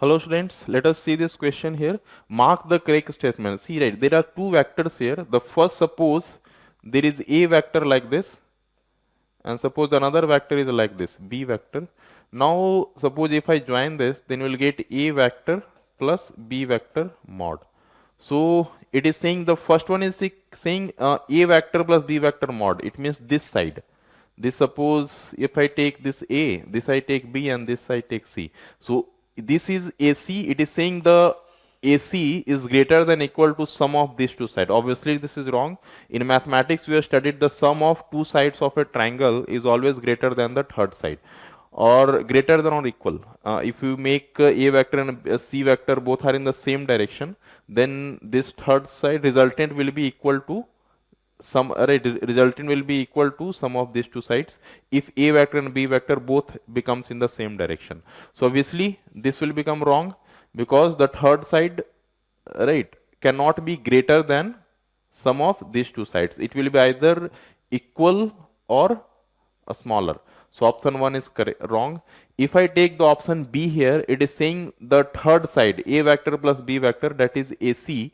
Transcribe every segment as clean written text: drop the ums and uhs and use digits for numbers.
Hello students, let us see this question here. Mark the correct statement. See, right, there are two vectors here. The first, suppose there is a vector like this, and suppose another vector is like this, b vector. Now suppose if I join this, then we'll get a vector plus b vector mod. So it is saying the first one is saying a vector plus b vector mod. It means this side. This, suppose if I take this a, this I take b, and this I take c. So this is AC. It is saying the AC is greater than equal to sum of these two sides. Obviously this is wrong. In mathematics we have studied the sum of two sides of a triangle is always greater than the third side, or greater than or equal. If you make a vector and a c vector both are in the same direction, then this third side resultant will be equal to resultant will be equal to sum of these two sides if a vector and b vector both becomes in the same direction. So obviously this will become wrong, because the third side, right, cannot be greater than sum of these two sides. It will be either equal or a smaller. So option 1 is wrong. If I take the option B here, it is saying the third side, a vector plus b vector, that is AC,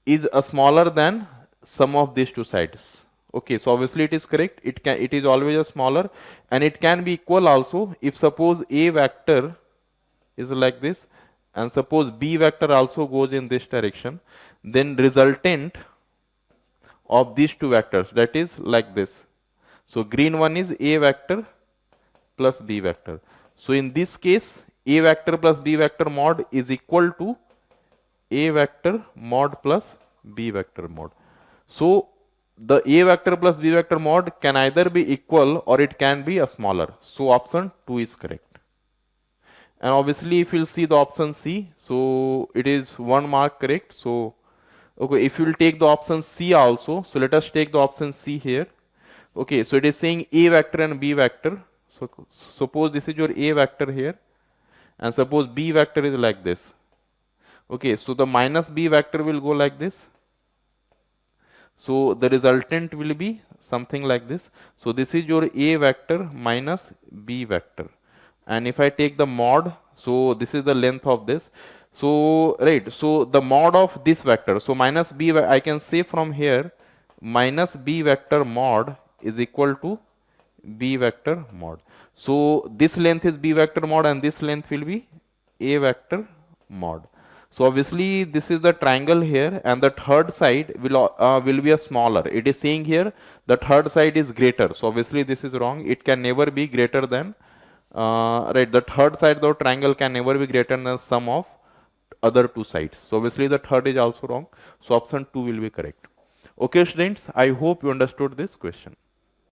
is a smaller than sum of these two sides. Okay, so obviously it is correct. It is always a smaller, and it can be equal also if suppose a vector is like this and suppose b vector also goes in this direction, then resultant of these two vectors, that is like this. So green one is a vector plus b vector. So in this case, a vector plus b vector mod is equal to a vector mod plus b vector mod. So the a vector plus b vector mod can either be equal or it can be a smaller. So option 2 is correct. And obviously if you'll see the option C, so it is 1 mark correct. So okay, if you'll take the option C also, so let us take the option C here. Okay, so it is saying a vector and b vector. So suppose this is your a vector here, and suppose b vector is like this. Okay, so the minus b vector will go like this. So the resultant will be something like this. So this is your a vector minus b vector. And if I take the mod, so this is the length of this. So right, so the mod of this vector, so minus b, I can say from here minus b vector mod is equal to b vector mod. So this length is b vector mod and this length will be a vector mod. So obviously this is the triangle here, and the third side will be a smaller. It is saying here the third side is greater. So obviously this is wrong. It can never be greater than right. The third side of the triangle can never be greater than sum of other two sides. So obviously the third is also wrong. So option 2 will be correct. Okay students, I hope you understood this question.